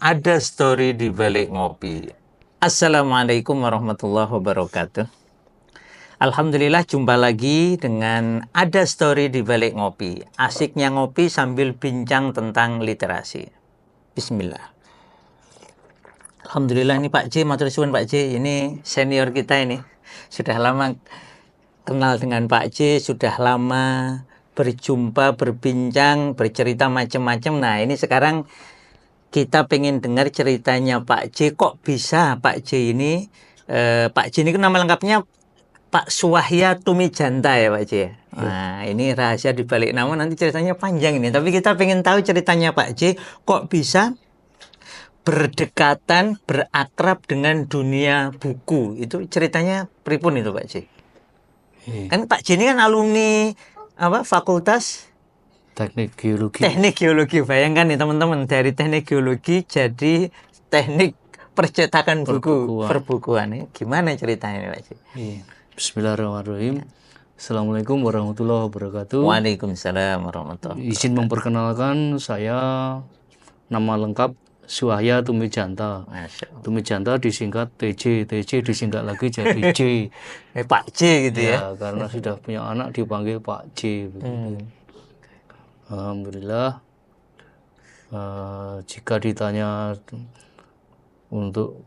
Ada story di balik ngopi. Assalamualaikum warahmatullahi wabarakatuh. Alhamdulillah jumpa lagi dengan Ada Story di balik ngopi. Asiknya ngopi sambil bincang tentang literasi. Bismillah. Alhamdulillah ini Pak C, matur suwun Pak C, ini senior kita ini. Sudah lama kenal dengan Pak C, sudah lama berjumpa, berbincang, bercerita macam-macam. Nah, ini sekarang kita pengen dengar ceritanya Pak C. Kok bisa Pak C ini, Pak C ini kan nama lengkapnya Pak Suwahya Tumijanta ya Pak C. Nah, ini rahasia di balik nama, nanti ceritanya panjang ini. Tapi kita pengen tahu ceritanya Pak C. Kok bisa berdekatan, berakrab dengan dunia buku. Itu ceritanya pripun itu Pak C? Kan Pak C ini kan alumni apa Fakultas Teknik Geologi. Teknik Geologi. Bayangkan nih teman-teman, dari Teknik Geologi jadi teknik percetakan buku, perbukuan. Gimana ceritanya Pak Cik? Bismillahirrahmanirrahim. Assalamualaikum warahmatullahi wabarakatuh. Waalaikumsalam warahmatullahi wabarakatuh. Izin memperkenalkan, saya nama lengkap Suwahya Tumijanta. Tumijanta disingkat TJ, TJ disingkat lagi jadi J. Pak C gitu ya? Karena sudah punya anak dipanggil Pak J. Alhamdulillah, jika ditanya untuk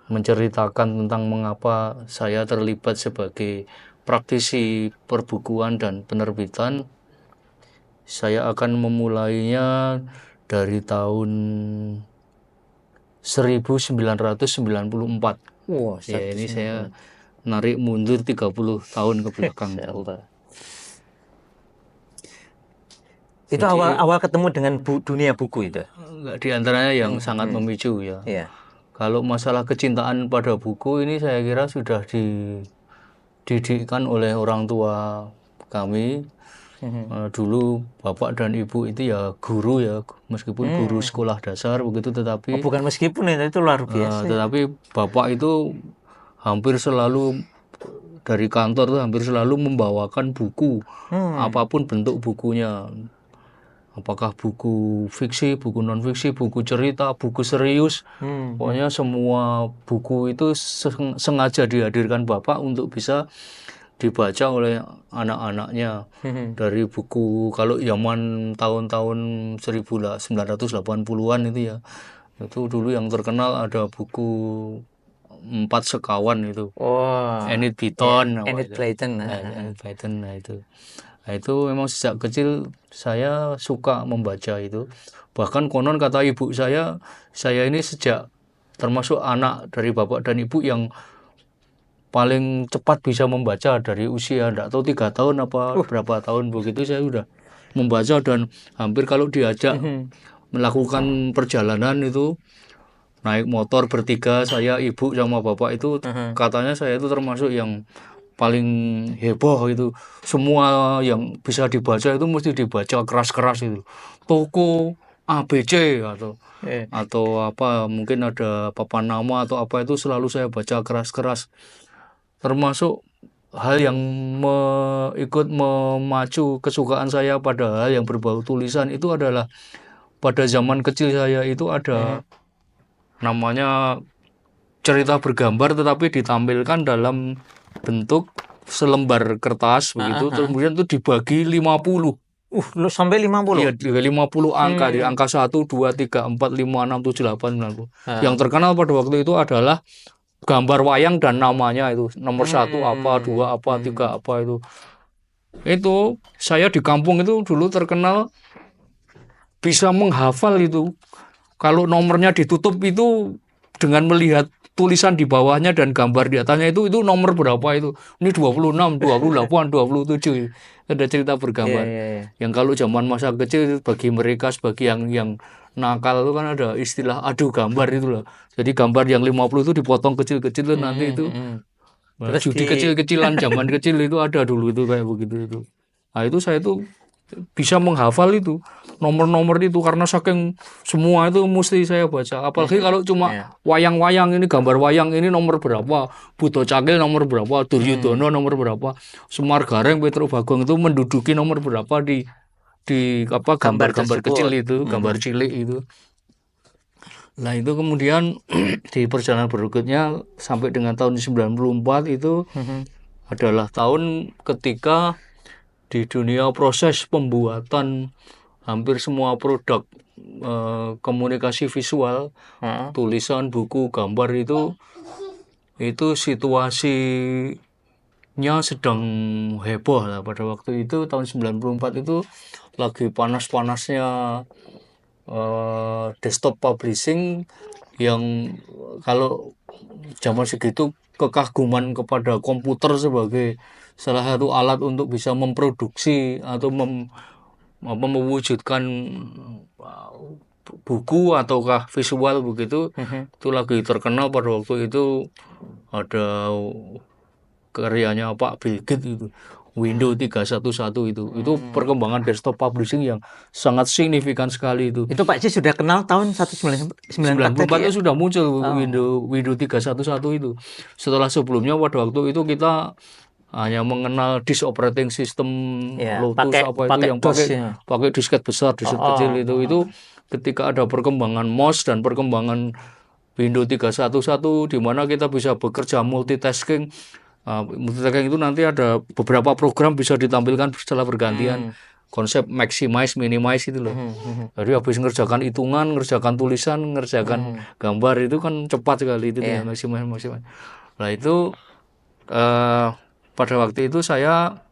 menceritakan tentang mengapa saya terlibat sebagai praktisi perbukuan dan penerbitan, saya akan memulainya dari tahun 1994. Wow, ya, ini saya narik mundur 30 tahun ke belakang. Itu awal ketemu dengan dunia buku itu? Enggak, diantaranya yang sangat memicu ya. Iya. Kalau masalah kecintaan pada buku ini saya kira sudah dididikkan oleh orang tua kami. Dulu bapak dan ibu itu ya guru ya, meskipun guru sekolah dasar begitu, tetapi bukan meskipun itu luar biasa. Tetapi bapak itu hampir selalu dari kantor tuh hampir selalu membawakan buku, apapun bentuk bukunya. Apakah buku fiksi, buku non-fiksi, buku cerita, buku serius. Pokoknya semua buku itu sengaja dihadirkan Bapak untuk bisa dibaca oleh anak-anaknya. Dari buku, kalau zaman tahun-tahun 1980-an itu ya, itu dulu yang terkenal ada buku Empat Sekawan itu. Enid Blyton. Enid Blyton. Enid Blyton, Nah itu memang sejak kecil saya suka membaca itu. Bahkan konon kata ibu saya ini sejak termasuk anak dari bapak dan ibu yang paling cepat bisa membaca dari usia tidak tahu 3 tahun apa berapa tahun begitu, saya sudah membaca. Dan hampir kalau diajak melakukan perjalanan itu, naik motor bertiga, saya, ibu sama bapak itu, katanya saya itu termasuk yang paling heboh itu. Semua yang bisa dibaca itu mesti dibaca keras-keras itu. Toko ABC atau apa, mungkin ada papan nama atau apa, itu selalu saya baca keras-keras. Termasuk hal yang ikut memacu kesukaan saya pada hal yang berbau tulisan itu adalah pada zaman kecil saya itu ada namanya cerita bergambar, tetapi ditampilkan dalam bentuk selembar kertas begitu, kemudian itu dibagi 50. Sampai 50? Iya, 50 angka, di angka 1, 2, 3, 4, 5, 6, 7, 8, 9. Yang terkenal pada waktu itu adalah gambar wayang dan namanya itu. Nomor 1 apa, 2 apa, 3 apa itu. Itu saya di kampung itu dulu terkenal bisa menghafal itu. Kalau nomornya ditutup itu dengan melihat tulisan di bawahnya dan gambar di atasnya itu nomor berapa itu. Ini 26, 28, 27. Ada cerita bergambar. Yang kalau zaman masa kecil bagi mereka, sebagai yang nakal itu kan ada istilah adu gambar itu lah. Jadi gambar yang 50 itu dipotong kecil-kecil nanti itu. Judi kecil-kecilan zaman kecil itu ada dulu itu kayak begitu itu. Nah itu saya itu bisa menghafal itu nomor-nomor itu karena saking semua itu mesti saya baca. Apalagi kalau cuma wayang-wayang, ini gambar wayang ini nomor berapa, Buto Cakil nomor berapa, Duryudono nomor berapa, Semar Gareng, Petro Bagong itu menduduki nomor berapa di apa gambar-gambar kecil itu, gambar cilik itu. Nah itu kemudian di perjalanan berikutnya sampai dengan tahun 94 itu adalah tahun ketika di dunia proses pembuatan hampir semua produk komunikasi visual, tulisan, buku, gambar itu situasinya sedang heboh lah pada waktu itu. Tahun 94 itu lagi panas-panasnya desktop publishing, yang kalau zaman segitu kekaguman kepada komputer sebagai salah satu alat untuk bisa memproduksi atau mewujudkan buku ataukah visual begitu, itu lagi terkenal pada waktu itu. Ada karyanya Pak Bill Gates itu, Windows 311 itu perkembangan desktop publishing yang sangat signifikan sekali itu. Itu Pak C sudah kenal tahun 1994 tadi 94 ya? itu sudah muncul Windows 311 itu. Setelah sebelumnya pada waktu itu kita hanya mengenal disk operating system Ya, Lotus apa itu pakai yang DOS ya. pakai disket besar, disket kecil itu ketika ada perkembangan MOS dan perkembangan Windows 311 di mana kita bisa bekerja multitasking. Multitasking itu nanti ada beberapa program bisa ditampilkan setelah bergantian. Konsep maximize, minimize itu loh. Jadi habis ngerjakan hitungan, ngerjakan tulisan, ngerjakan gambar itu kan cepat sekali itu dengan maximize. Nah itu pada waktu itu saya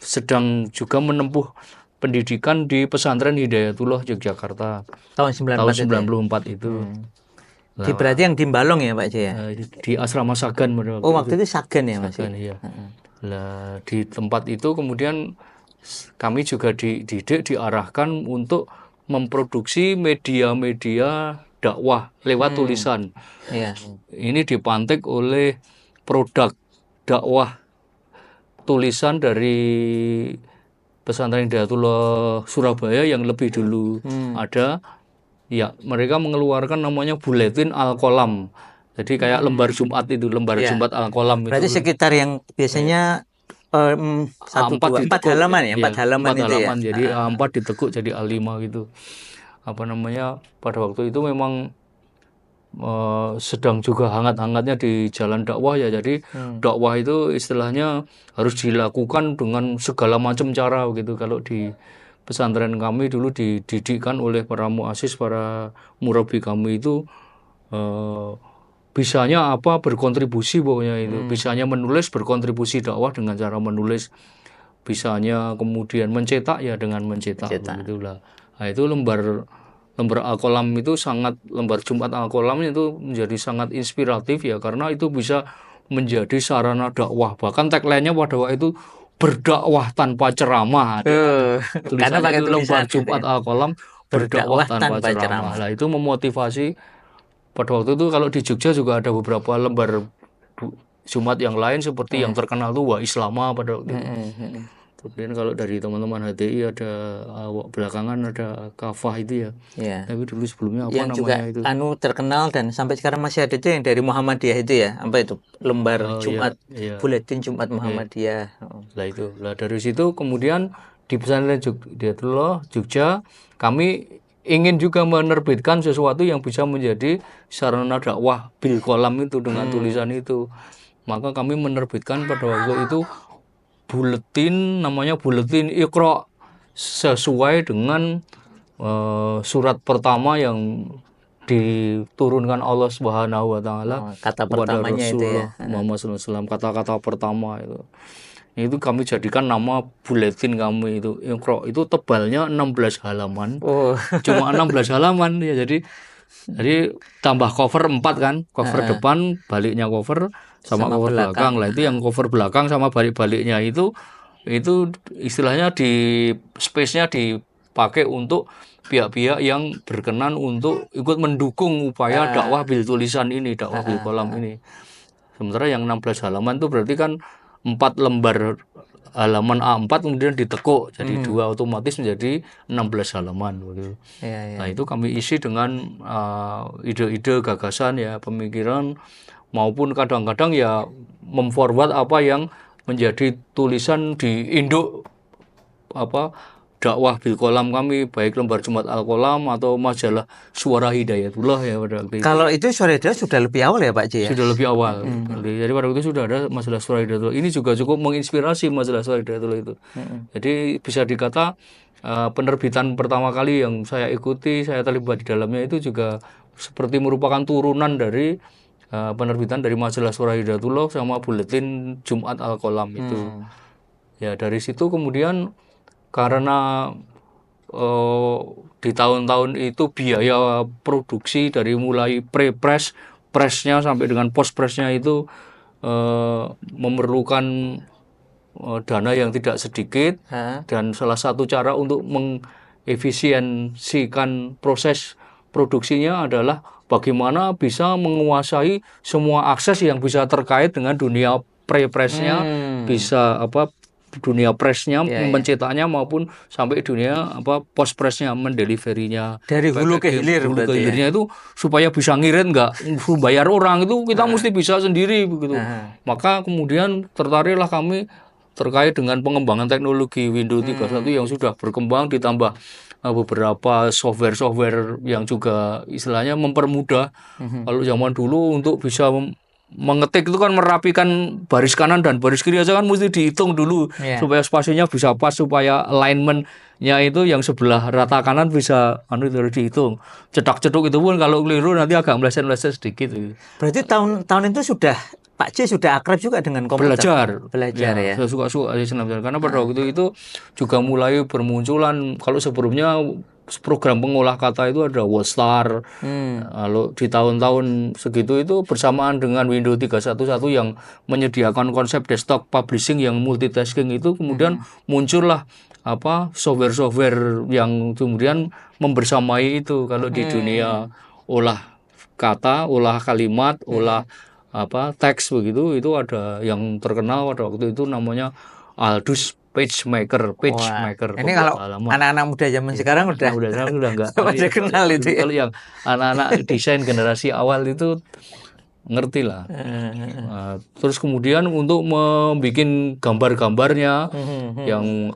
sedang juga menempuh pendidikan di pesantren Hidayatullah Yogyakarta Tahun tahun 94 itu. 94 itu. Berarti yang di Balong ya Pak C ya? Di asrama Sagan pada waktu Oh, waktu itu Sagan ya Mas? Sagan, iya. Nah, di tempat itu kemudian kami juga diarahkan untuk memproduksi media-media dakwah lewat tulisan. Iya. Ini dipantik oleh produk dakwah tulisan dari pesantren Hidayatullah Surabaya yang lebih dulu ada. Ya, mereka mengeluarkan namanya Buletin Al-Qalam. Jadi kayak lembar Jumat itu, lembar Jumat Al-Qalam itu. Berarti sekitar yang biasanya empat halaman ya, empat halaman itu ya. Jadi A4 ditekuk jadi A5 gitu. Apa namanya? Pada waktu itu memang sedang juga hangat-hangatnya di jalan dakwah ya. Jadi dakwah itu istilahnya harus dilakukan dengan segala macam cara gitu. Kalau di pesantren kami dulu dididikkan oleh para muassis, para murabi kami itu bisanya apa berkontribusi pokoknya itu. Bisanya menulis berkontribusi dakwah dengan cara menulis. Bisanya kemudian mencetak ya dengan mencetak. Begitulah. Nah, itu lembar Al-Qalam itu lembar Jumat Al-Qalam itu menjadi sangat inspiratif ya, karena itu bisa menjadi sarana dakwah. Bahkan tagline-nya pada waktu itu berdakwah tanpa ceramah. Karena pakai lembar Jumat Al-Qalam berdakwah tanpa ceramah. Nah, itu memotivasi. Pada waktu itu kalau di Jogja juga ada beberapa lembar Jumat yang lain seperti yang terkenal tuh Wa Islama pada waktu itu. Kemudian kalau dari teman-teman HTI ada belakangan ada Kafah itu ya. Tapi dulu sebelumnya apa yang namanya juga itu? Terkenal dan sampai sekarang masih ada itu yang dari Muhammadiyah itu ya. Apa itu? Lembar Jumat, Buletin Jumat Muhammadiyah. Lah itu. Lah dari situ kemudian di pesantren Hidayatullah Jogja kami ingin juga menerbitkan sesuatu yang bisa menjadi sarana dakwah bil qalam itu dengan tulisan itu. Maka kami menerbitkan pada waktu itu buletin, namanya Buletin Iqra, sesuai dengan surat pertama yang diturunkan Allah Subhanahu wa taala kata kepada pertamanya itu ya. Muhammad SAW, kata-kata pertama itu kami jadikan nama buletin kami itu Iqra. Itu tebalnya 16 halaman. Cuma 16 halaman ya, jadi tambah cover 4 kan, cover depan, baliknya cover sama cover belakang. Lah itu yang cover belakang sama balik-baliknya itu istilahnya di space-nya dipakai untuk pihak-pihak yang berkenan untuk ikut mendukung upaya dakwah bil tulisan ini, dakwah bil qalam ini. Sementara yang 16 halaman itu berarti kan 4 lembar halaman A4 kemudian ditekuk jadi 2, otomatis menjadi 16 halaman begitu. Nah, itu kami isi dengan ide-ide, gagasan ya, pemikiran, maupun kadang-kadang ya memforward apa yang menjadi tulisan di induk dakwah bil kolam kami, baik lembar Jumat Al Kolam atau majalah Suara Hidayatullah ya pada waktu itu. Kalau itu Suara Hidayatullah sudah lebih awal ya Pak C ya? Sudah lebih awal. Jadi pada waktu itu sudah ada majalah Suara Hidayatullah. Ini juga cukup menginspirasi majalah Suara Hidayatullah itu. Jadi bisa dikata penerbitan pertama kali yang saya ikuti, saya terlibat di dalamnya itu juga seperti merupakan turunan dari penerbitan dari majalah Suara Hidayatullah sama buletin Jumat Al Kolam itu. Ya dari situ kemudian karena di tahun-tahun itu biaya produksi dari mulai pre-press, pressnya sampai dengan post-pressnya itu memerlukan dana yang tidak sedikit. Dan salah satu cara untuk mengefisiensikan proses produksinya adalah bagaimana bisa menguasai semua akses yang bisa terkait dengan dunia pre-pressnya, bisa dunia pressnya, mencetaknya maupun sampai dunia post pressnya, mendeliverinya dari hulu ke hilir. Hulu ke hilirnya itu supaya bisa ngirit, nggak bayar orang itu kita mesti bisa sendiri begitu. Maka kemudian tertariklah kami terkait dengan pengembangan teknologi Windows 31 yang sudah berkembang, ditambah beberapa software yang juga istilahnya mempermudah. Kalau zaman dulu untuk bisa mengetik itu kan merapikan baris kanan dan baris kiri aja kan mesti dihitung dulu supaya spasinya bisa pas, supaya alignment-nya itu yang sebelah rata kanan bisa harus dihitung. Cetak-cetuk itu pun kalau keliru nanti agak meleset-meleset sedikit. Berarti tahun itu sudah Pak C sudah akrab juga dengan komputer. Belajar ya. Saya suka karena pada waktu itu juga mulai bermunculan. Kalau sebelumnya program pengolah kata itu ada WordStar. Lalu di tahun-tahun segitu itu bersamaan dengan Windows 3.1.1 yang menyediakan konsep desktop publishing yang multitasking itu, kemudian muncullah software-software yang kemudian membersamai itu. Kalau di dunia olah kata, olah kalimat, olah teks begitu, itu ada yang terkenal pada waktu itu namanya Aldus PageMaker. Ini kalau anak-anak muda zaman sekarang udah enggak pada kenal itu. Kalau yang anak-anak desain generasi awal itu ngerti lah. Terus kemudian untuk membuat gambar-gambarnya yang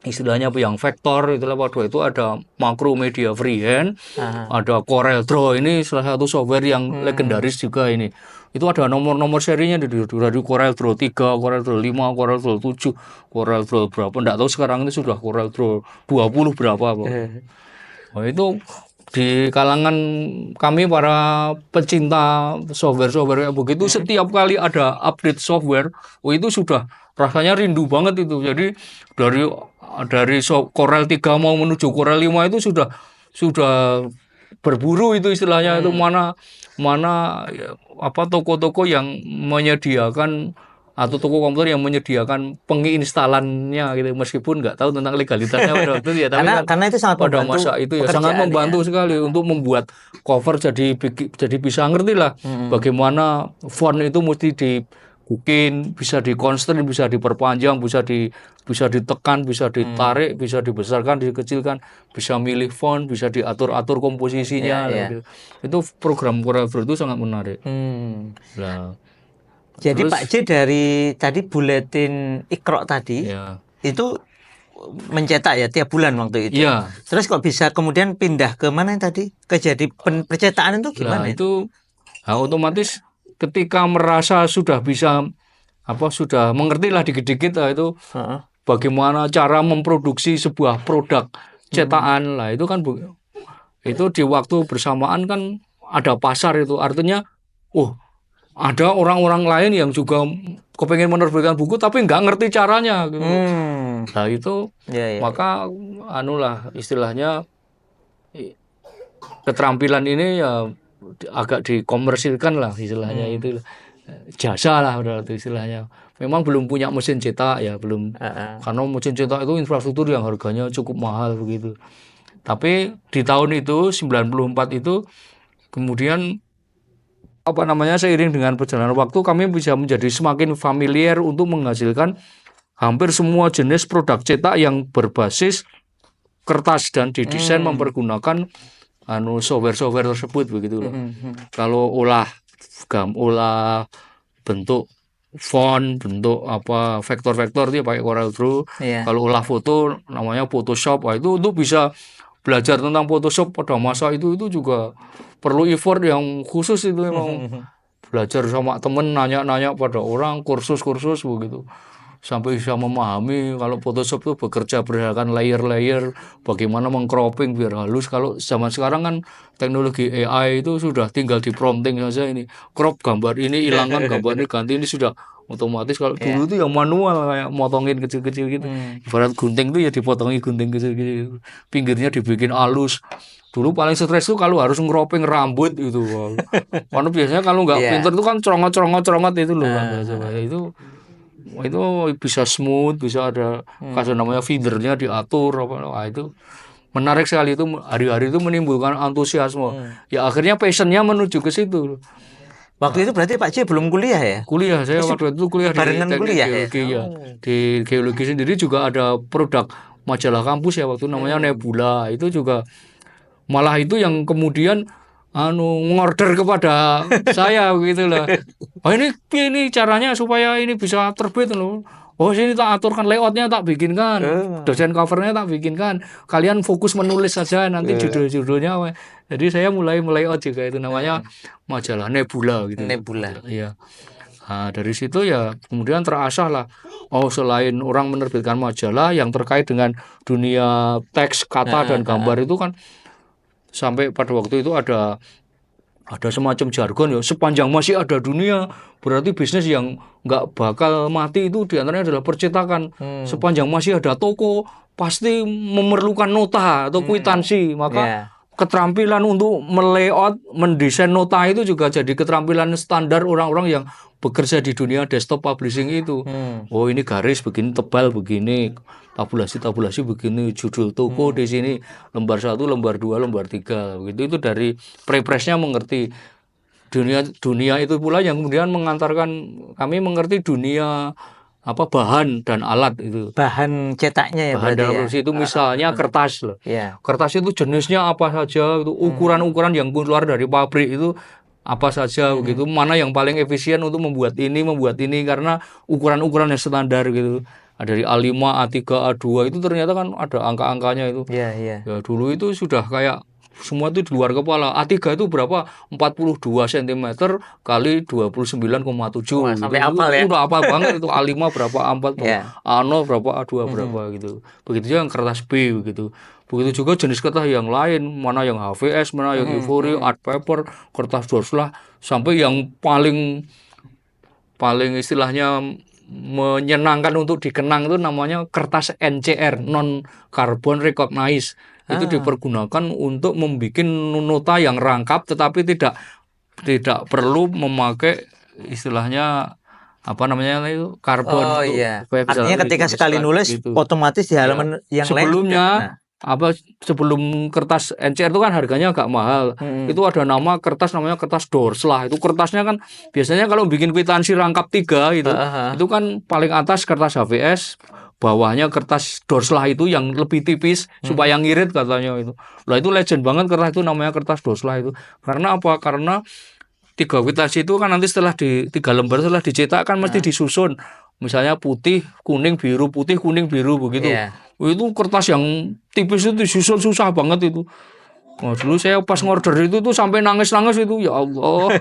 istilahnya yang vektor itulah, pada itu ada Macromedia Freehand, ada Corel Draw. Ini salah satu software yang legendaris juga ini. Itu ada nomor-nomor serinya dari Corel Draw 3, Corel Draw 5, Corel Draw 7, Corel Draw berapa, enggak tahu sekarang itu sudah Corel Draw 20 berapa. Nah, itu di kalangan kami para pecinta software kayak begitu, setiap kali ada update software, itu sudah rasanya rindu banget itu. Jadi dari Corel 3 mau menuju Corel 5 itu sudah berburu itu istilahnya. Itu mana toko-toko yang menyediakan atau toko komputer yang menyediakan penginstalannya gitu, meskipun nggak tahu tentang legalitasnya pada waktu itu ya, tapi karena itu sangat pada masa itu ya sangat membantu sekali untuk membuat cover, jadi bisa ngerti lah bagaimana font itu mesti dibikin, bisa dikonstrain, bisa diperpanjang, bisa ditekan, bisa ditarik, bisa dibesarkan, dikecilkan, bisa milih font, bisa diatur-atur komposisinya. Gitu. Itu program Corel Draw itu sangat menarik. Nah, jadi terus, Pak C dari tadi buletin Iqra tadi itu mencetak ya tiap bulan waktu itu. Terus kok bisa kemudian pindah ke mana yang tadi? Jadi percetakan itu gimana? Nah, itu otomatis ketika merasa sudah bisa sudah mengerti lah dikit-dikit lah itu bagaimana cara memproduksi sebuah produk cetakan lah, itu kan itu di waktu bersamaan kan ada pasar itu, artinya ada orang-orang lain yang juga kepengen menerbitkan buku tapi nggak ngerti caranya gitu. Nah itu maka istilahnya keterampilan ini ya agak dikomersilkan lah istilahnya. Itu jasa lah berarti istilahnya. Memang belum punya mesin cetak ya, belum, karena mesin cetak itu infrastruktur yang harganya cukup mahal begitu. Tapi di tahun itu 94 itu kemudian seiring dengan perjalanan waktu kami bisa menjadi semakin familiar untuk menghasilkan hampir semua jenis produk cetak yang berbasis kertas dan didesain mempergunakan software tersebut begitu loh. Kalau olah bentuk font, bentuk apa vektor-vektor dia pakai CorelDRAW. Iya. Kalau olah foto namanya Photoshop. Wah, itu untuk bisa belajar tentang Photoshop pada masa itu juga perlu effort yang khusus itu memang belajar sama temen nanya-nanya pada orang kursus-kursus begitu sampai bisa memahami kalau Photoshop itu bekerja berdasarkan layer-layer bagaimana mengcropping biar halus. Kalau zaman sekarang kan teknologi AI itu sudah tinggal di prompting saja ini crop gambar ini hilangkan gambar ini ganti ini sudah otomatis. Kalau dulu itu yang manual kayak motongin kecil-kecil gitu ibarat gunting itu ya dipotongi gunting kecil-kecil pinggirnya dibikin halus. Dulu paling stres tuh kalau harus ngeroping rambut itu. Karena biasanya kalau nggak Iya. pinter tuh kan corongot-corongot itu loh kan biasanya. Itu bisa smooth, bisa ada kasih namanya feedernya diatur apa. Wah, itu menarik sekali itu hari-hari itu menimbulkan antusiasme. Ya akhirnya passionnya menuju ke situ. Waktu itu berarti Pak C belum kuliah ya? Kuliah saya waktu itu kuliah di Barengan teknik kuliah ya? geologi ya. Di geologi sendiri juga ada produk majalah kampus ya waktu namanya Nebula. Itu juga malah itu yang kemudian ngorder kepada saya gitu lah. Oh ini caranya supaya ini bisa terbit loh. Oh sini tak aturkan layoutnya tak bikinkan, desain covernya tak bikinkan. Kalian fokus menulis saja nanti judul-judulnya. Jadi saya mulai layout juga itu namanya majalah Nebula gitu. Nebula. Iya. Nah, dari situ ya kemudian terasah lah. Oh selain orang menerbitkan majalah yang terkait dengan dunia teks, kata dan gambar itu kan sampai pada waktu itu ada semacam jargon ya sepanjang masih ada dunia berarti bisnis yang nggak bakal mati itu diantaranya adalah percetakan. Sepanjang masih ada toko pasti memerlukan nota atau kwitansi maka keterampilan untuk melayout mendesain nota itu juga jadi keterampilan standar orang-orang yang bekerja di dunia desktop publishing itu. Oh ini garis begini tebal begini, tabulasi begini, judul toko di sini lembar 1, lembar 2, lembar 3 begitu. Itu dari prepressnya mengerti dunia itu pula yang kemudian mengantarkan kami mengerti dunia apa bahan dan alat itu. Bahan cetaknya ya Bahan berarti dalam ya? produksi itu misalnya kertas loh. Iya. Kertas itu jenisnya apa saja, itu ukuran-ukuran yang keluar dari pabrik itu apa saja begitu. Mana yang paling efisien untuk membuat ini karena ukuran-ukuran yang standar gitu. Ada dari A5, A3, A2 itu ternyata kan ada angka-angkanya itu. Iya, iya. Ya dulu itu sudah kayak semua itu di luar kepala. A3 itu berapa? 42 cm kali 29,7. Wah, sampai Gitu. hafal ya? Udah hafal banget itu A5 berapa, A4 berapa, Iya. A0 berapa, A2 berapa gitu. Begitu juga yang kertas B begitu. Begitu juga jenis kertas yang lain, mana yang HVS, mana yang Ivory, art paper, kertas dorslah, sampai yang paling istilahnya menyenangkan untuk dikenang itu namanya kertas NCR, non carbon recognized. Itu dipergunakan untuk membuat nota yang rangkap tetapi tidak perlu memakai istilahnya apa namanya itu karbon Oh untuk iya. supaya bisa Artinya ketika sekali nulis gitu. otomatis di halaman yang lain. Sebelumnya sebelum kertas NCR itu kan harganya agak mahal. Itu ada nama kertas namanya kertas dorslah. Itu kertasnya kan biasanya kalau bikin kwitansi rangkap 3 itu kan paling atas kertas HVS, bawahnya kertas dorslah itu yang lebih tipis supaya ngirit katanya itu. Lah itu legend banget kertas itu namanya kertas dorslah itu. Karena apa? Karena 3 kwitansi itu kan nanti setelah 3 lembar setelah dicetak kan mesti disusun. Misalnya putih, kuning, biru, putih, kuning, biru begitu. Itu kertas yang tipis itu disusun susah banget itu. Nah, dulu saya pas ngorder itu tuh sampai nangis-nangis itu, ya Allah.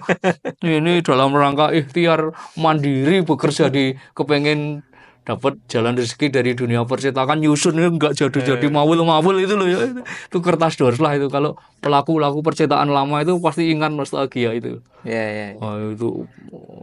Ini dalam rangka ikhtiar mandiri bekerja kepengen dapat jalan rezeki dari dunia percetakan nyusun enggak jadi mawul itu loh ya. Itu kertas dorslah itu kalau pelaku percetakan lama itu pasti ingat nostalgia itu. Iya. Oh,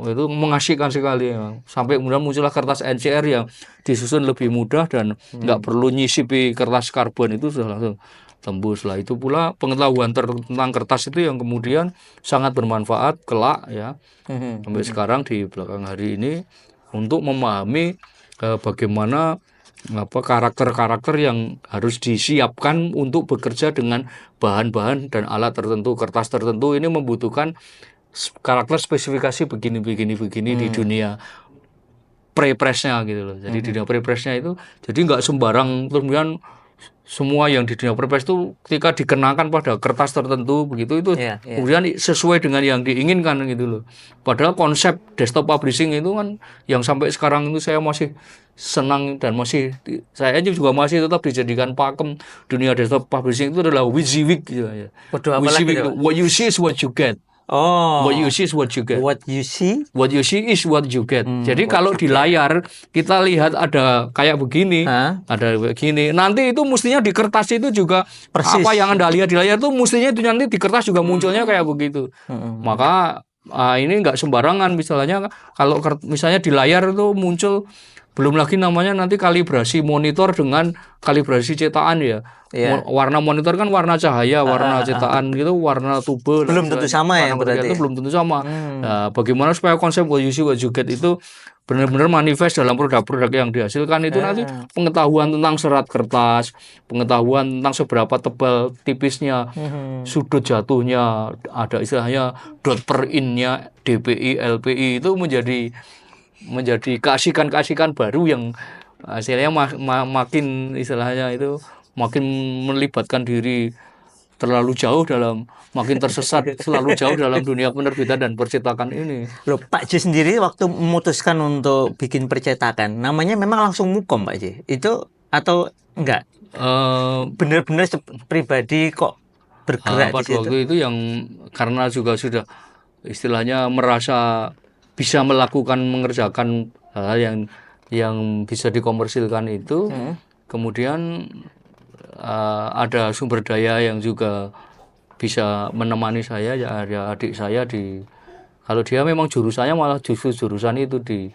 itu mengasihkan sekali ya. Sampai kemudian muncullah kertas NCR yang disusun lebih mudah dan nggak perlu nyisipi kertas karbon itu sudah langsung tembus lah. Itu pula pengetahuan tentang kertas itu yang kemudian sangat bermanfaat kelak ya. Sampai sekarang di belakang hari ini untuk memahami bagaimana karakter-karakter yang harus disiapkan untuk bekerja dengan bahan-bahan dan alat tertentu, kertas tertentu ini membutuhkan karakter spesifikasi begini di dunia prepressnya gitu loh. Jadi di dunia prepressnya itu jadi nggak sembarang kemudian semua yang di dunia perpres itu ketika dikenakan pada kertas tertentu begitu itu Iya, iya. kemudian sesuai dengan yang diinginkan gitu loh. Padahal konsep desktop publishing itu kan yang sampai sekarang itu saya masih senang dan saya juga masih tetap dijadikan pakem dunia desktop publishing itu adalah WYSIWYG gitu ya. Waduh, apa lagi WYSIWYG tuh, itu Pak? what you see is what you get. What you Oh, see is what you get. what you see, What you see is what you get. Jadi what kalau you di get. layar kita lihat ada kayak begini, Hah? ada begini. Nanti itu mestinya di kertas itu juga Persis. apa yang Anda lihat di layar itu mestinya itu nanti di kertas juga munculnya kayak begitu. Maka ini nggak sembarangan misalnya kalau misalnya di layar itu muncul belum lagi namanya nanti kalibrasi monitor dengan kalibrasi cetakan ya. Iya. Warna monitor kan warna cahaya, warna cetakan gitu, warna tube. Belum tentu sama ya warna material berarti itu ya? belum tentu sama. Nah, bagaimana supaya konsep what you see what you get itu benar-benar manifest dalam produk-produk yang dihasilkan itu nanti pengetahuan tentang serat kertas, pengetahuan tentang seberapa tebal tipisnya sudut jatuhnya, ada istilahnya dot per in-nya, DPI, LPI itu menjadi keasikan-keasikan baru yang hasilnya makin istilahnya itu makin melibatkan diri terlalu jauh makin tersesat selalu jauh dalam dunia penerbitan dan percetakan ini. Loh, Pak J sendiri waktu memutuskan untuk bikin percetakan, namanya memang langsung mukom, Pak J. Itu atau enggak? Bener-bener pribadi kok bergerak di Pada situ? waktu itu yang karena juga sudah istilahnya merasa bisa mengerjakan hal yang bisa dikomersilkan itu, kemudian ada sumber daya yang juga bisa menemani saya, ya ada adik saya kalau dia memang jurusannya malah justru jurusan itu di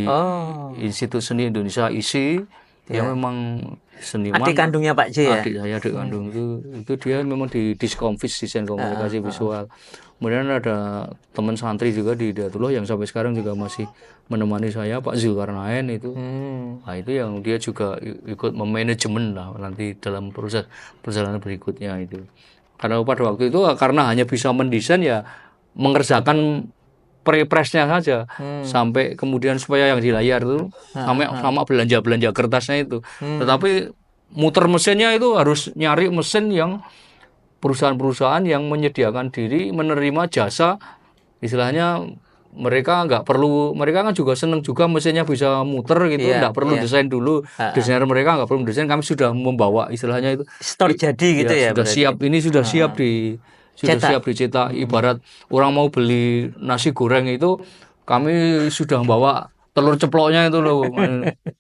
Oh, Institut Seni Indonesia ISI, dia memang seniman. adik kandungnya Pak J ya? Adik saya, adik kandung itu dia memang di Diskomfis desain komunikasi visual. Kemudian ada teman santri juga di Hidayatullah yang sampai sekarang juga masih menemani saya, Pak Zulkarnain itu. Nah, itu yang dia juga ikut memanajemen lah nanti dalam proses perjalanan berikutnya itu. Karena pada waktu itu karena hanya bisa mendesain ya mengerjakan pre-pressnya saja sampai kemudian supaya yang di layar itu sama belanja kertasnya itu. Tetapi muter mesinnya itu harus nyari mesin yang perusahaan-perusahaan yang menyediakan diri menerima jasa, istilahnya mereka kan juga senang juga mesinnya bisa muter gitu, nggak perlu desain dulu, desainer mereka nggak perlu desain, kami sudah membawa istilahnya itu Store jadi gitu ya sudah berarti? siap, ini sudah siap dicetak. Ibarat orang mau beli nasi goreng itu kami sudah membawa telur ceploknya itu loh,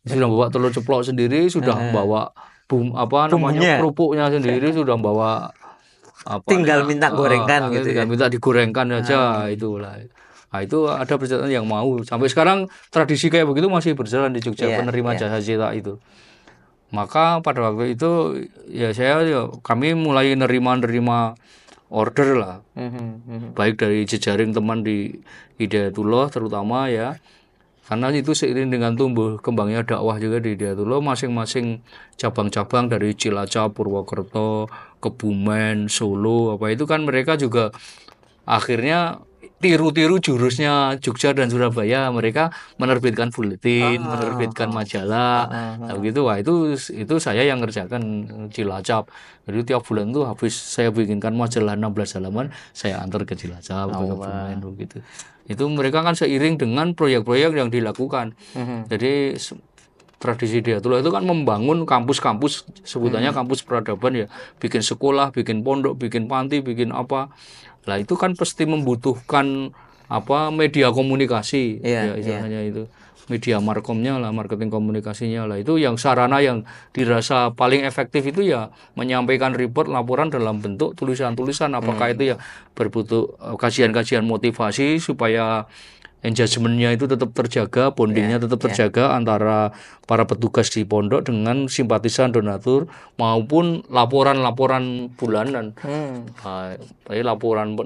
sudah bawa telur ceplok sendiri, sudah bawa Bumbunya. kerupuknya sendiri, sudah bawa Tinggal minta gorengan gitu ya? tinggal minta digorengkan aja itulah. Nah, itu ada perjalanan yang mau sampai sekarang tradisi kayak begitu masih berjalan di Jogja, penerima jasa cetak itu. Maka pada waktu itu ya kami mulai nerima order lah, baik dari jejaring teman di Hidayatullah terutama ya, karena itu seiring dengan tumbuh kembangnya dakwah juga di Hidayatullah, masing-masing cabang-cabang dari Cilacap, Purwokerto, Kebumen, Solo, apa itu kan mereka juga akhirnya tiru-tiru jurusnya Jogja dan Surabaya, mereka menerbitkan buletin, menerbitkan majalah, begitu. Wah itu saya yang ngerjakan Cilacap. Jadi tiap bulan tuh habis saya bikinkan majalah 16 halaman, saya antar ke Cilacap, ke Kebumen, begitu. Itu mereka kan seiring dengan proyek-proyek yang dilakukan. Jadi tradisi Hidayatullah itu kan membangun kampus-kampus, sebutannya kampus peradaban ya, bikin sekolah, bikin pondok, bikin panti, bikin apa. Lah itu kan pasti membutuhkan media komunikasi ya istilahnya itu. Media markomnya lah, marketing komunikasinya lah. Itu yang sarana yang dirasa paling efektif itu ya menyampaikan report, laporan dalam bentuk tulisan-tulisan, apakah itu ya berbentuk kajian-kajian motivasi supaya engagement-nya itu tetap terjaga, bonding-nya tetap terjaga antara para petugas di pondok dengan simpatisan donatur maupun laporan-laporan bulanan. Laporan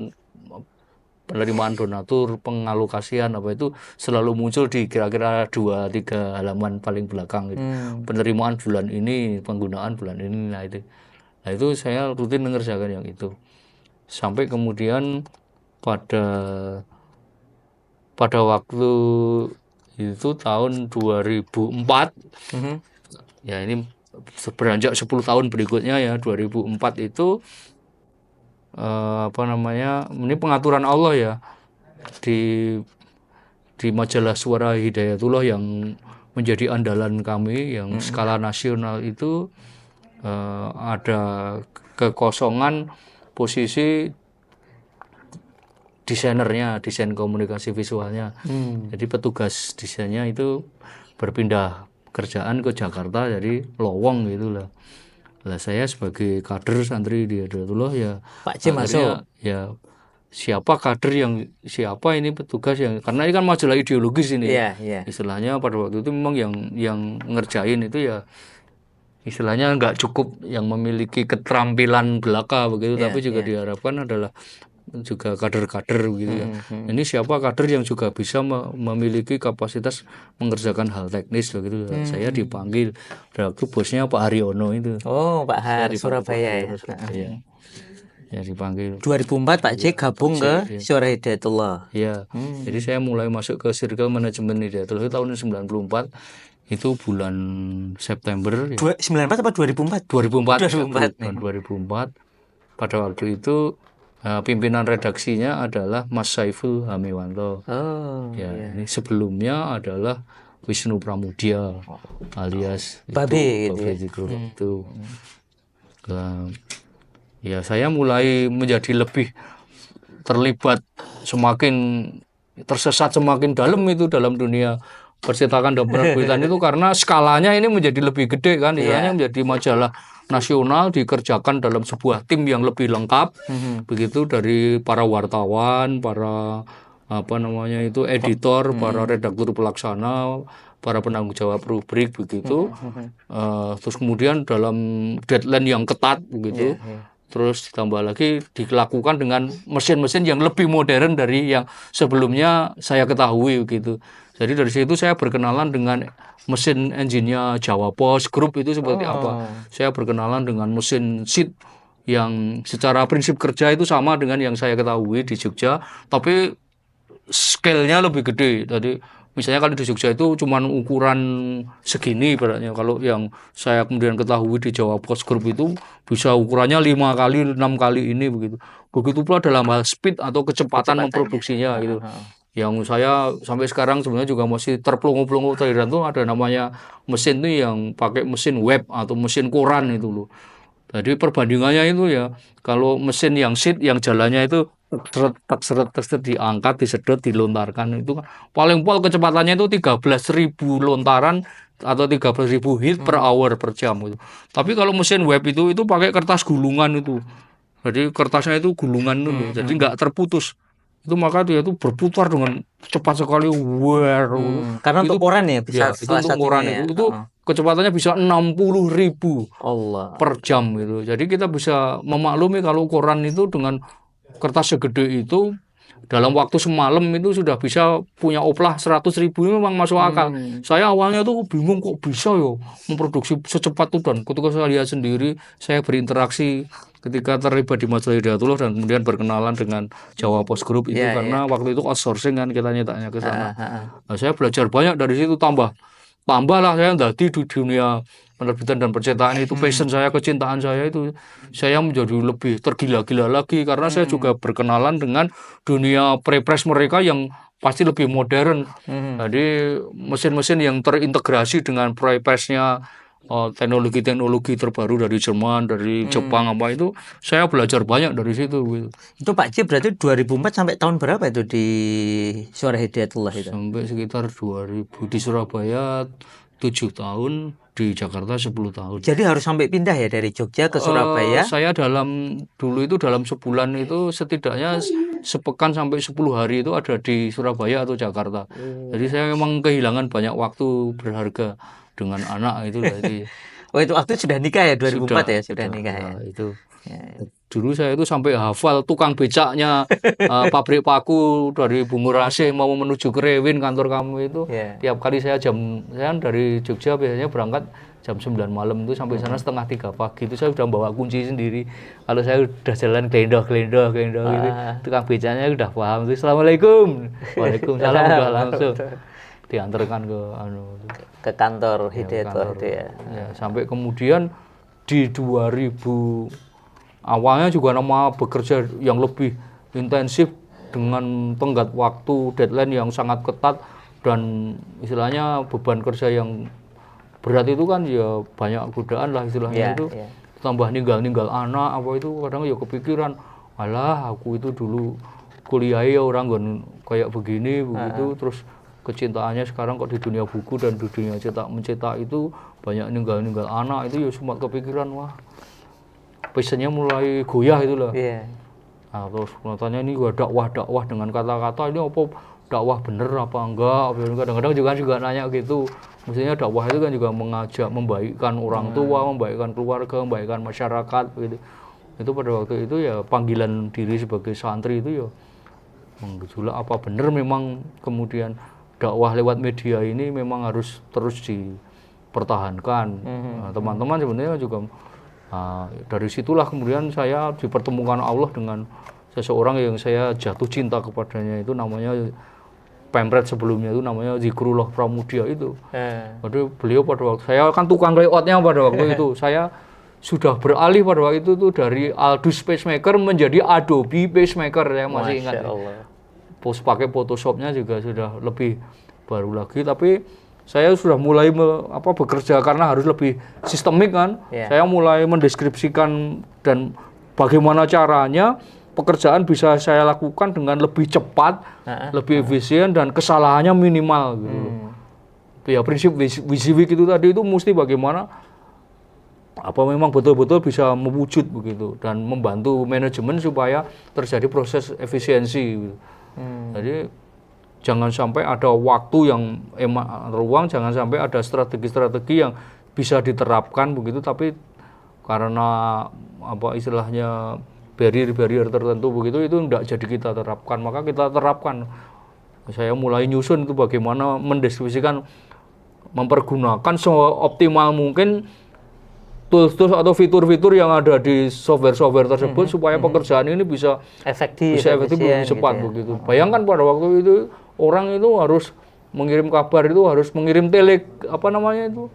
penerimaan donatur, pengalokasian itu selalu muncul di kira-kira 2-3 halaman paling belakang gitu. Penerimaan bulan ini, penggunaan bulan ini, nah itu saya rutin mengerjakan yang itu. Sampai kemudian pada waktu itu tahun 2004 ya ini beranjak 10 tahun berikutnya ya 2004 itu ini pengaturan Allah ya di majalah Suara Hidayatullah yang menjadi andalan kami yang skala nasional itu ada kekosongan posisi desain komunikasi visualnya. Jadi petugas desainnya itu berpindah kerjaan ke Jakarta, jadi lowong gitu lah. Lah saya sebagai kader santri di Hidayatullah ya Pak C masuk. ya siapa ini petugas yang, karena ini kan majalah ideologis ini. Iya, iya. Istilahnya pada waktu itu memang yang ngerjain itu ya istilahnya nggak cukup yang memiliki keterampilan belaka begitu, tapi juga diharapkan adalah juga kader-kader gitu ya. Ini siapa kader yang juga bisa memiliki kapasitas mengerjakan hal teknis begitu. Saya dipanggil waktu bosnya Pak Haryono itu. Oh, Pak Har Surabaya ya. Ya dipanggil. 2004 Pak C gabung ke Suara Hidayatullah. Iya. Jadi saya mulai masuk ke circle manajemen Hidayatullah itu tahun 94. Itu bulan September ya. 94 apa 2004? 2004. Pada waktu itu pimpinan redaksinya adalah Mas Saiful Hamiwanto. Ini sebelumnya adalah Wisnu Pramudia alias Babe gitu itu. Ya saya mulai menjadi lebih terlibat, semakin tersesat semakin dalam itu dalam dunia percetakan dan penerbitan itu karena skalanya ini menjadi lebih gede kan, istilahnya menjadi majalah nasional dikerjakan dalam sebuah tim yang lebih lengkap begitu, dari para wartawan, para editor, para redaktur pelaksana, para penanggung jawab rubrik begitu. Terus kemudian dalam deadline yang ketat begitu. Terus ditambah lagi dilakukan dengan mesin-mesin yang lebih modern dari yang sebelumnya saya ketahui begitu. Jadi dari situ saya berkenalan dengan mesin engine-nya Jawa Post Group itu seperti apa. Saya berkenalan dengan mesin sheet yang secara prinsip kerja itu sama dengan yang saya ketahui di Jogja, tapi scale-nya lebih gede. Jadi misalnya kalau di Jogja itu cuma ukuran segini ibaratnya. Kalau yang saya kemudian ketahui di Jawa Post Group itu bisa ukurannya 5 kali, 6 kali ini begitu. Begitu pula dalam hal speed atau kecepatan memproduksinya gitu. Yang saya sampai sekarang sebenarnya juga masih terpelongo-pelongo terhadap itu ada namanya mesin itu yang pakai mesin web atau mesin koran itu loh. Jadi perbandingannya itu ya, kalau mesin yang sheet yang jalannya itu seret diangkat, disedot, dilontarkan itu paling pol kecepatannya itu 13.000 lontaran atau 13.000 hit per hour per jam gitu. Tapi kalau mesin web itu pakai kertas gulungan itu. Jadi kertasnya itu gulungan itu, jadi nggak terputus. Itu maka dia itu berputar dengan cepat sekali. Karena untuk koran ya bisa itu untuk koran itu kecepatannya bisa 60.000 per jam gitu. Jadi kita bisa memaklumi kalau koran itu dengan kertas segede itu dalam waktu semalam itu sudah bisa punya oplah 100.000, ini memang masuk akal. Saya awalnya tuh bingung kok bisa ya memproduksi secepat itu, dan ketika saya lihat sendiri, saya berinteraksi ketika terlibat di majalah Hidayatullah dan kemudian berkenalan dengan Jawa Post Group itu karena waktu itu outsourcing kan, kita nyetanya ke sana. Nah, saya belajar banyak dari situ, tambah lah saya di dunia penerbitan dan percetakan itu passion saya, kecintaan saya itu, saya menjadi lebih tergila-gila lagi karena saya juga berkenalan dengan dunia prepress mereka yang pasti lebih modern. Jadi mesin-mesin yang terintegrasi dengan prepressnya, teknologi-teknologi terbaru dari Jerman, dari Jepang apa itu, saya belajar banyak dari situ gitu. Itu Pak C berarti 2004 sampai tahun berapa itu di Suara Hidayatullah itu? Sampai sekitar 2000 di Surabaya 7 tahun, di Jakarta 10 tahun. Jadi harus sampai pindah ya dari Jogja ke Surabaya? Saya dulu itu dalam sebulan itu setidaknya sepekan sampai 10 hari itu ada di Surabaya atau Jakarta. Jadi saya memang kehilangan banyak waktu berharga dengan anak itu. Oh, itu waktu sudah nikah ya, 2004 sudah nikah ya. Itu. Dulu saya itu sampai hafal tukang becaknya pabrik paku dari Bungurasi mau menuju ke Rewin kantor kamu itu. Tiap kali saya dari Jogja biasanya berangkat jam 9 malam itu sampai sana setengah 3 pagi itu saya sudah bawa kunci sendiri. Kalau saya udah jalan gelendoh gitu, tukang becaknya udah paham itu, Assalamualaikum, Waalaikumsalam, udah langsung. diantarkan ke ke kantor ke Hidayat kantor. itu ya. Ya, sampai kemudian di 2000 awalnya juga nama bekerja yang lebih intensif dengan tenggat waktu, deadline yang sangat ketat, dan istilahnya beban kerja yang berat itu kan ya banyak godaan lah istilahnya itu. Tambah ninggal anak apa itu kadang ya kepikiran, alah aku itu dulu kuliah ya orang kayak begini begitu, terus kecintaannya sekarang kok di dunia buku dan di dunia mencetak itu banyak ninggal anak, itu ya sempat kepikiran, wah passionnya mulai goyah itu lah. Nah, terus katanya ini gua dakwah dengan kata-kata ini apa dakwah bener apa enggak, kadang-kadang juga nanya gitu. Maksudnya dakwah itu kan juga mengajak membaikkan orang tua, membaikkan keluarga, membaikkan masyarakat gitu. Itu pada waktu itu ya panggilan diri sebagai santri itu ya menggejolak apa bener memang kemudian dakwah lewat media ini memang harus terus dipertahankan. Nah, teman-teman sebenarnya juga dari situlah kemudian saya dipertemukan Allah dengan seseorang yang saya jatuh cinta kepadanya, itu namanya pemret sebelumnya itu namanya Zikrullah Pramudia itu. Jadi beliau pada waktu saya kan tukang layoutnya pada waktu itu saya sudah beralih pada waktu itu tuh dari Aldus PageMaker menjadi Adobe PageMaker, saya masih ingat. Pakai Photoshopnya juga sudah lebih baru lagi, tapi saya sudah mulai bekerja karena harus lebih sistemik kan. Saya mulai mendeskripsikan dan bagaimana caranya pekerjaan bisa saya lakukan dengan lebih cepat, lebih efisien, dan kesalahannya minimal gitu. Ya prinsip WYSIWYG itu tadi itu mesti bagaimana memang betul-betul bisa mewujud begitu dan membantu manajemen supaya terjadi proses efisiensi gitu. Jadi jangan sampai ada waktu yang ruang, jangan sampai ada strategi-strategi yang bisa diterapkan begitu, tapi karena istilahnya barrier tertentu begitu itu tidak jadi kita terapkan, maka kita terapkan. Saya mulai nyusun itu bagaimana mendeskripsikan, mempergunakan seoptimal mungkin tools atau fitur-fitur yang ada di software tersebut supaya pekerjaan ini bisa efektif lebih cepat gitu begitu. Bayangkan pada waktu itu orang itu harus mengirim kabar itu harus mengirim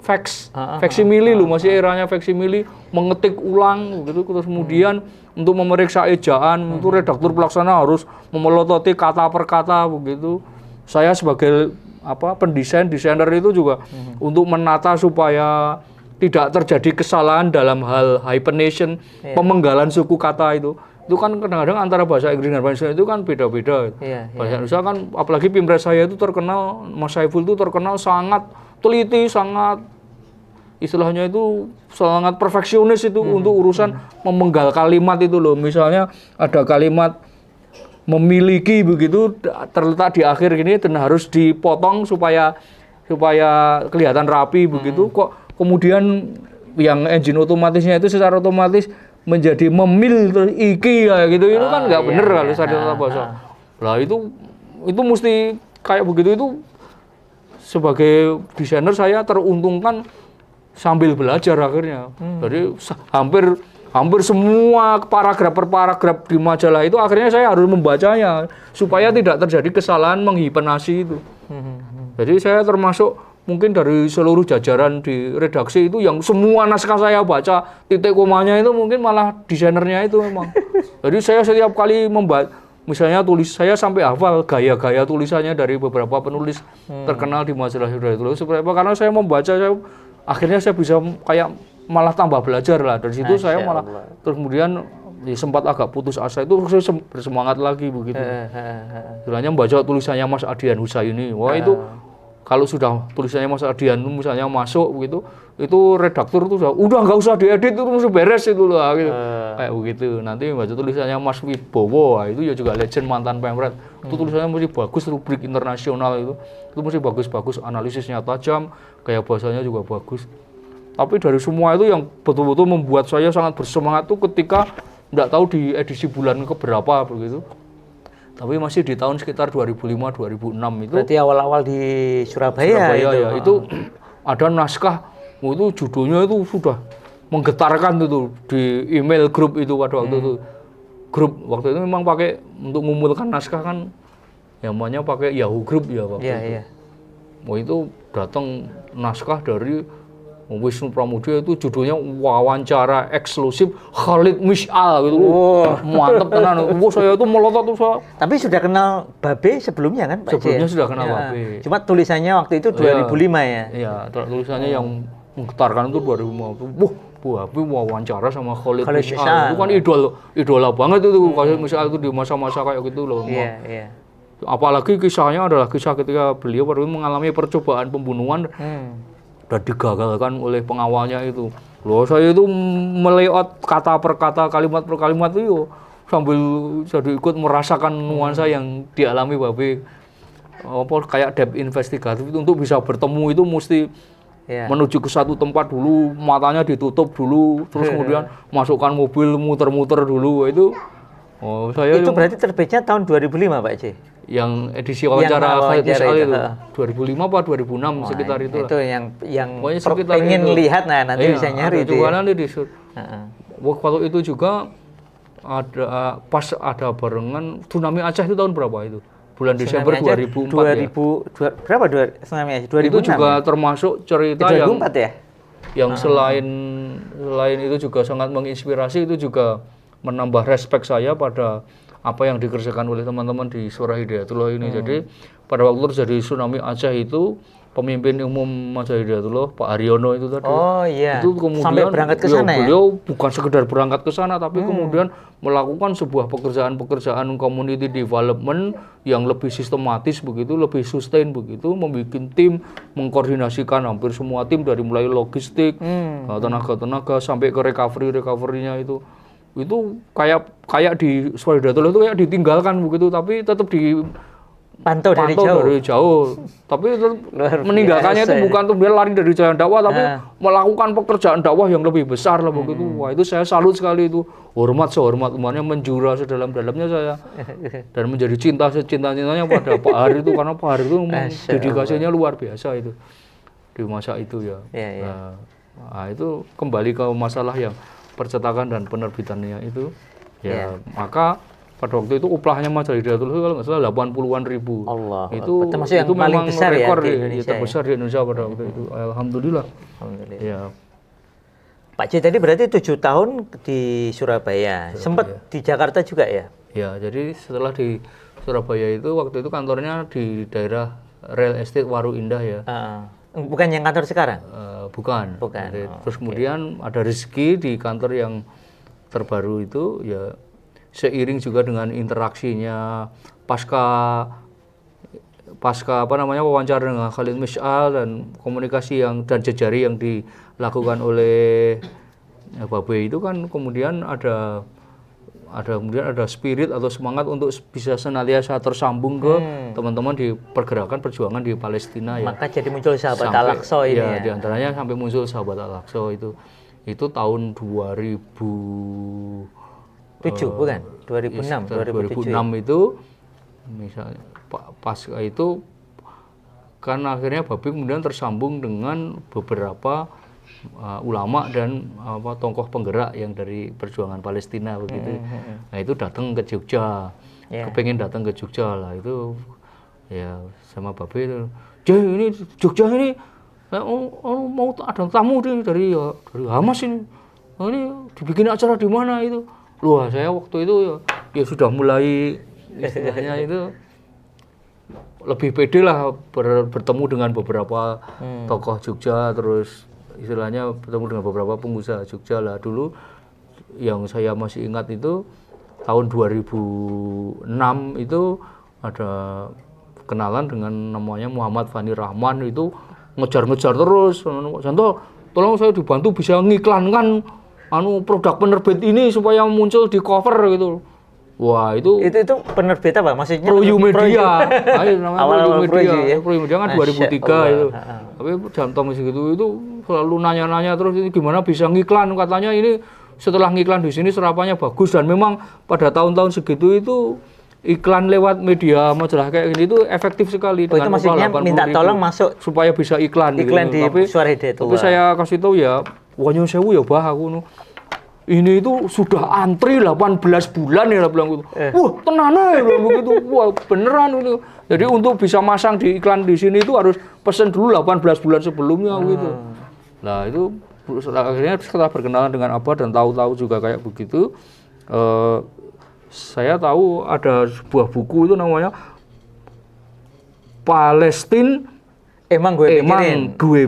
fax, faksimili masih eranya faksimili, mengetik ulang begitu, terus kemudian untuk memeriksa ejaan itu redaktur pelaksana harus memelototi kata per kata begitu. Saya sebagai desainer itu juga untuk menata supaya tidak terjadi kesalahan dalam hal hyphenation, pemenggalan suku kata itu kan kadang-kadang antara bahasa Inggris dan bahasa Indonesia itu kan beda-beda. Bahasa Indonesia kan, apalagi pimret saya itu terkenal, Mas Saiful itu terkenal sangat teliti, sangat istilahnya itu sangat perfeksionis itu untuk urusan memenggal kalimat itu loh. Misalnya ada kalimat memiliki begitu terletak di akhir gini dan harus dipotong supaya kelihatan rapi begitu, kok kemudian yang engine otomatisnya itu secara otomatis menjadi memil terus iki ya gitu, itu kan nggak bener kalau saya bahasa. Lah itu mesti kayak begitu, itu sebagai desainer saya teruntungkan sambil belajar akhirnya. Jadi hampir semua paragraf per paragraf di majalah itu akhirnya saya harus membacanya supaya tidak terjadi kesalahan menghipenasi itu. Jadi saya termasuk mungkin dari seluruh jajaran di redaksi itu yang semua naskah saya baca titik komanya itu mungkin malah desainernya itu memang. Jadi saya setiap kali membaca, misalnya saya sampai hafal gaya-gaya tulisannya dari beberapa penulis terkenal di majalah Hidayat itu. Karena saya membaca, akhirnya saya bisa kayak malah tambah belajar lah. Dari situ saya malah terus kemudian sempat agak putus asa, itu saya bersemangat lagi begitu. Istilahnya membaca tulisannya Mas Adian Husaini, wah itu kalau sudah tulisannya Mas Adian misalnya masuk begitu, itu redaktur itu udah nggak usah diedit, itu mesti beres itu loh gitu. Kayak begitu. Nanti baca tulisannya Mas Wibowo, itu ya juga legend mantan pemret. Itu tulisannya mesti bagus, rubrik internasional itu mesti bagus-bagus, analisisnya tajam, kayak bahasanya juga bagus. Tapi dari semua itu yang betul-betul membuat saya sangat bersemangat tuh ketika nggak tahu di edisi bulan keberapa begitu. Tapi masih di tahun sekitar 2005-2006 itu. Berarti awal-awal di Surabaya ya. Itu ada naskah, itu judulnya itu sudah menggetarkan itu di email grup itu pada waktu itu. Grup waktu itu memang pakai untuk mengumpulkan naskah kan, namanya pakai Yahoo Group ya waktu itu. itu datang naskah dari Wisnu Pramudia, itu judulnya wawancara eksklusif Khalid Mis'al gitu. Mantep tenan. Saya itu melotot tuh saya. Tapi sudah kenal Babe sebelumnya kan, Pak C? Sebelumnya sudah kenal Babe. Cuma tulisannya waktu itu 2005 ya. Iya, tulisannya yang menggetarkan itu 2005. Wah, Babe wawancara sama Khalid Mis'al. Itu kan idola banget itu. Khalid Mis'al itu di masa-masa kayak gitu loh. Iya. Apalagi kisahnya adalah kisah ketika beliau baru mengalami percobaan pembunuhan dan digagalkan oleh pengawalnya itu. Loh, saya itu meleot kata per kata, kalimat per kalimat itu sambil jadi ikut merasakan nuansa yang dialami Babe. Kayak depth investigatif itu, untuk bisa bertemu itu mesti menuju ke satu tempat dulu, matanya ditutup dulu, terus kemudian masukkan mobil muter-muter dulu. Itu saya itu berarti terbitnya tahun 2005, Pak C? Yang edisi wawancara Khalid Mis'al itu 2005 apa 2006 sekitar itu. Itu yang pengen lihat, nanti bisa nyari itu. Nanti waktu itu juga ada pas ada barengan tsunami Aceh itu tahun berapa itu? Bulan Desember 2004 berapa tsunami Aceh? 2006. Itu juga termasuk cerita 2004 yang selain itu juga sangat menginspirasi, itu juga menambah respek saya pada apa yang dikerjakan oleh teman-teman di Surah Hidayatullah ini. Jadi pada waktu terjadi tsunami Aceh itu, pemimpin umum Maja Hidayatullah Pak Haryono itu tadi, itu kemudian sampai berangkat ke sana beliau bukan sekedar berangkat ke sana, tapi kemudian melakukan sebuah pekerjaan community development yang lebih sistematis begitu, lebih sustain begitu, membuat tim, mengkoordinasikan hampir semua tim dari mulai logistik, tenaga-tenaga sampai ke recovery-nya itu kayak di Surah Hidayatullah itu kayak ditinggalkan begitu, tapi tetap dipantau dari jauh. Tapi meninggalkannya itu bukan untuk dia lari dari jalan dakwah, tapi melakukan pekerjaan dakwah yang lebih besar lah begitu. Wah, itu saya salut sekali itu. Hormat sehormat-hormatnya, menjura sedalam-dalamnya saya. Dan menjadi cinta secinta-cintanya pada Pak Har itu, karena Pak Har itu dedikasinya luar biasa itu di masa itu ya. Nah, itu kembali ke masalah yang percetakan dan penerbitannya itu maka pada waktu itu upahnya Majalah Hidayatullah kalau nggak salah 80-an ribu. Itu memang besar rekor terbesar di Indonesia pada waktu itu. Alhamdulillah. Ya. Pak C tadi berarti 7 tahun di Surabaya. Sempat di Jakarta juga ya? Ya, jadi setelah di Surabaya itu waktu itu kantornya di daerah Real Estate Waru Indah ya. Bukan yang kantor sekarang? Bukan. Terus kemudian ada rezeki di kantor yang terbaru itu, ya seiring juga dengan interaksinya pasca wawancara dengan Khalid Mis'al dan komunikasi dan jejari yang dilakukan oleh Babe itu kan kemudian ada spirit atau semangat untuk bisa senantiasa tersambung ke teman-teman di pergerakan perjuangan di Palestina ya. Maka jadi muncul Sahabat Al-Aqsa ini ya. Di antaranya sampai muncul Sahabat Al-Aqsa itu tahun 2007 bukan? 2006 itu misalnya pas itu kan akhirnya Babe kemudian tersambung dengan beberapa ulama dan tokoh penggerak yang dari perjuangan Palestina begitu. Nah, itu datang ke Jogja. Kepengen datang ke Jogja lah itu ya sama Babe itu. Ini Jogja ini mau ada tamu dari Hamas ini. Ini dibikin acara di mana itu? Loh, saya waktu itu ya sudah mulai istilahnya itu lebih pede lah bertemu dengan beberapa tokoh Jogja, terus istilahnya bertemu dengan beberapa pengusaha Jogja lah. Dulu yang saya masih ingat itu tahun 2006 itu ada kenalan dengan namanya Muhammad Fani Rahman, itu ngejar-ngejar terus, Janto tolong saya dibantu bisa ngiklankan produk penerbit ini supaya muncul di cover gitu. Wah, itu penerbit apa maksudnya? Proyumedia. Namanya Proyumedia. Proyumedia kan 2003 itu. Tapi Janto segitu itu selalu nanya-nanya terus, ini gimana bisa ngiklan, katanya ini setelah ngiklan di sini serapannya bagus, dan memang pada tahun-tahun segitu itu iklan lewat media majalah kayak gini itu efektif sekali. Itu maksudnya minta tolong masuk supaya bisa iklan gitu. Di Suara Hidayatullah. Tapi saya kasih tahu ya, wahyu sewu ya bah aku ini itu sudah antri 18 bulan ya bilang gitu. Wah, tenane bilang begitu. Wah, beneran itu. Jadi untuk bisa masang di iklan di sini itu harus pesen dulu 18 bulan sebelumnya gitu. Nah itu akhirnya setelah berkenalan dengan Abah dan tahu-tahu juga kayak begitu, saya tahu ada sebuah buku itu namanya Palestine Emang gue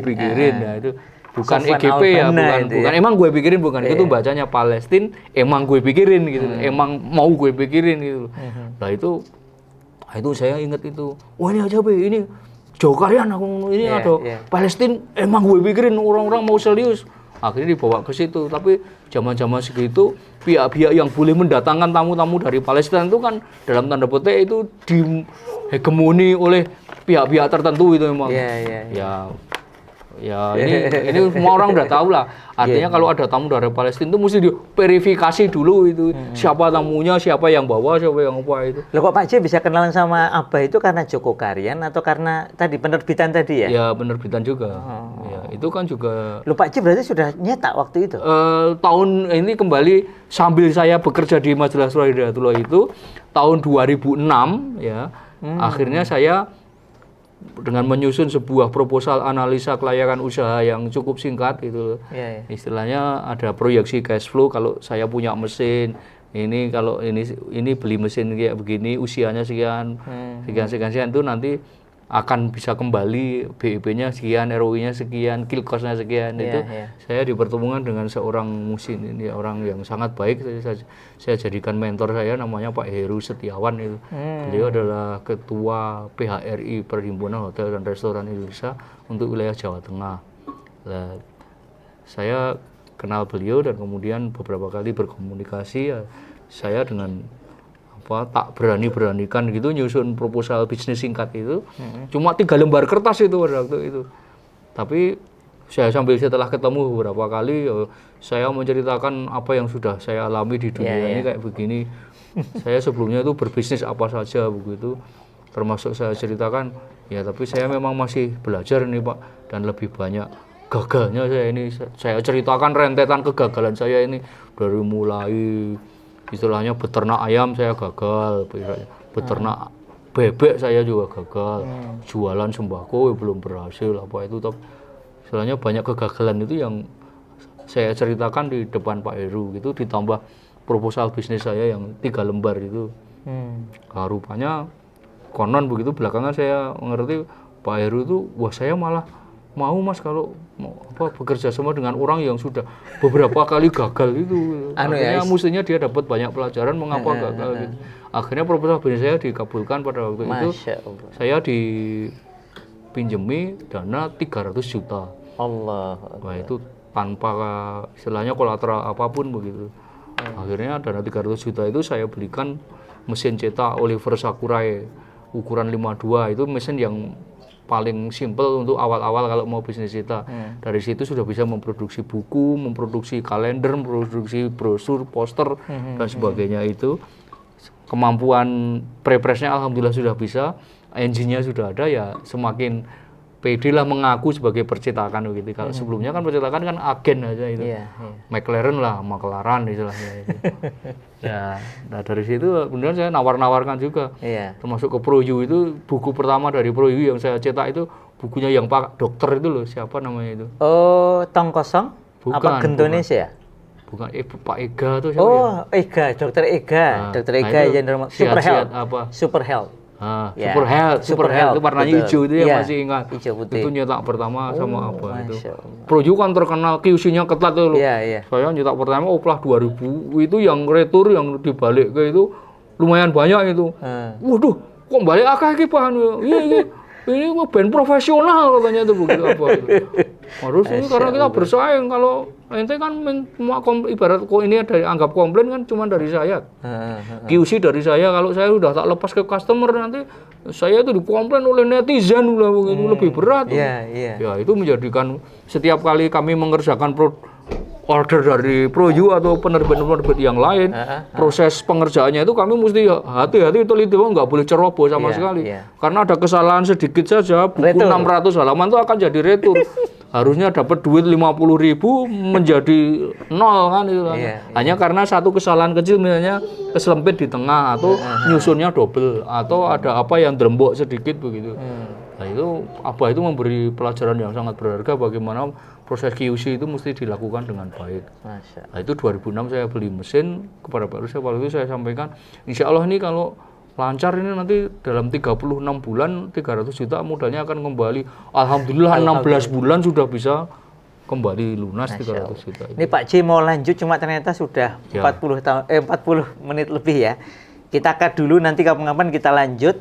pikirin. Ya itu bukan Sofwan EGP ya, Al-Banna itu bukan ya. emang gue pikirin, bukan itu bacanya Palestine emang gue pikirin gitu, emang mau gue pikirin gitu. Nah itu saya ingat itu, wah ini aja be, ini jauh kalian aku ini ada Palestine emang gue pikirin, orang-orang mau serius. Akhirnya dibawa ke situ, tapi zaman-zaman segitu pihak-pihak yang boleh mendatangkan tamu-tamu dari Palestina itu kan dalam tanda petik itu dihegemoni oleh pihak-pihak tertentu itu memang. Ya ini semua orang udah tahu lah. Artinya kalau ada tamu dari Palestina itu mesti diverifikasi dulu itu siapa tamunya, siapa yang bawa, siapa yang apa itu. Loh kok Pak J bisa kenalan sama Abah itu karena Joko Karyan atau karena tadi penerbitan tadi ya? Ya penerbitan juga. Ya, itu kan juga. Loh Pak J berarti sudah nyetak waktu itu? Tahun ini kembali sambil saya bekerja di Majalah Surah Hidayatullah itu tahun 2006 ya. Akhirnya saya dengan menyusun sebuah proposal analisa kelayakan usaha yang cukup singkat gitu. Istilahnya ada proyeksi cash flow kalau saya punya mesin ini, kalau ini beli mesin kayak begini usianya sekian itu nanti akan bisa kembali BEP-nya sekian, ROI-nya sekian, kill cost-nya sekian. Itu saya dipertemukan dengan seorang musin ini, orang yang sangat baik. Saya jadikan mentor saya, namanya Pak Heru Setiawan itu. Beliau adalah ketua PHRI, Perhimpunan Hotel dan Restoran Indonesia untuk wilayah Jawa Tengah. Nah, saya kenal beliau dan kemudian beberapa kali berkomunikasi ya, saya dengan tak beranikan gitu nyusun proposal bisnis singkat itu. Cuma 3 lembar kertas itu pada waktu itu. Tapi setelah ketemu beberapa kali saya menceritakan apa yang sudah saya alami di dunia ini kayak begini. Saya sebelumnya itu berbisnis apa saja begitu. Termasuk saya ceritakan ya, tapi saya memang masih belajar nih Pak, dan lebih banyak gagalnya saya ini. Saya ceritakan rentetan kegagalan saya ini dari mulai istilahnya beternak ayam saya gagal, beternak bebek saya juga gagal, jualan sembako belum berhasil apa itu. Istilahnya banyak kegagalan itu yang saya ceritakan di depan Pak Heru gitu, ditambah proposal bisnis saya yang 3 lembar itu. Nah, rupanya konon begitu belakangan saya mengerti Pak Heru itu, wah saya malah mau Mas kalau bekerja sama dengan orang yang sudah beberapa kali gagal itu. Akhirnya mestinya dia dapat banyak pelajaran mengapa gagal gitu. Akhirnya proposal bisnis saya dikabulkan pada waktu itu. Saya dipinjemi dana 300 juta. Wah itu tanpa istilahnya kolateral apapun begitu. Akhirnya dana 300 juta itu saya belikan mesin cetak Oliver Sakurai ukuran 52, itu mesin yang paling simple untuk awal-awal kalau mau bisnis kita. Dari situ sudah bisa memproduksi buku, memproduksi kalender, memproduksi brosur, poster dan sebagainya itu. Kemampuan prepressnya alhamdulillah sudah bisa, engine-nya sudah ada, ya semakin pede lah mengaku sebagai percetakan begitu. Kalau sebelumnya kan percetakan kan agen aja itu. McLaren lah, McLaren istilahnya itu. Ya, nah dari situ kemudian saya nawar-nawarkan juga. Termasuk ke ProU itu, buku pertama dari ProU yang saya cetak itu bukunya yang Pak Dokter itu loh, siapa namanya itu? Oh, Tong Kosong? Bukan, apa Indonesia? Bukan, Pak Ega tuh siapa? Oh, Ega, Dokter Ega. Dokter Ega yang Super Health. Apa? Super Health. Super Health itu warnanya hijau itu ya, masih ingat. Hijau putih. Itu nyetak pertama sama apa itu. ProU kan terkenal QC-nya ketat tuh loh. Saya nyetak pertama oplah 2000 itu yang retur yang dibalik ke itu lumayan banyak itu. Waduh, kok balik akeh iki Pak? Ini band profesional katanya tuh begitu apa itu. Harus ini karena kita bersaing, kalau ente kan ibarat kok ini ada anggap komplain kan cuma dari saya. QC dari saya, kalau saya udah tak lepas ke customer nanti saya itu dikomplain oleh netizen udah begitu lebih berat. Ya itu menjadikan setiap kali kami mengerjakan order dari ProU atau penerbit-penerbit yang lain, proses pengerjaannya itu kami mesti hati-hati, teliti, nggak boleh ceroboh sama sekali. Karena ada kesalahan sedikit saja, buku 600 halaman itu akan jadi retur. harusnya dapat duit 50.000 menjadi nol kan itu kan. Iya, Hanya karena satu kesalahan kecil misalnya keselempit di tengah atau nyusunnya double atau ada apa yang derembok sedikit begitu. Nah itu Abah itu memberi pelajaran yang sangat berharga bagaimana proses QC itu mesti dilakukan dengan baik. Masya. Nah itu 2006 saya beli mesin kepada Pak Rusya, waktu itu saya sampaikan insya Allah ini kalau lancar ini nanti dalam 36 bulan 300 juta modalnya akan kembali. Alhamdulillah 16 bulan sudah bisa kembali lunas 300 juta. Ini Pak C mau lanjut cuma ternyata sudah Ya. 40 menit lebih ya. Kita cut dulu, nanti kapan-kapan kita lanjut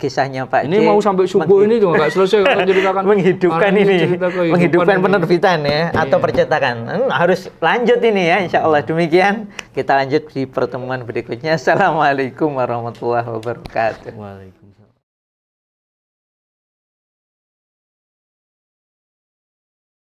kisahnya Pak C. Ini mau sampai subuh ini juga nggak selesai kalau ceritakan. menghidupkan Malah ini, cerita kehidupan menghidupkan ini. penerbitan ya atau percetakan. Harus lanjut ini ya, insya Allah. Demikian kita lanjut di pertemuan berikutnya. Assalamualaikum warahmatullahi wabarakatuh. Waalaikumsalam.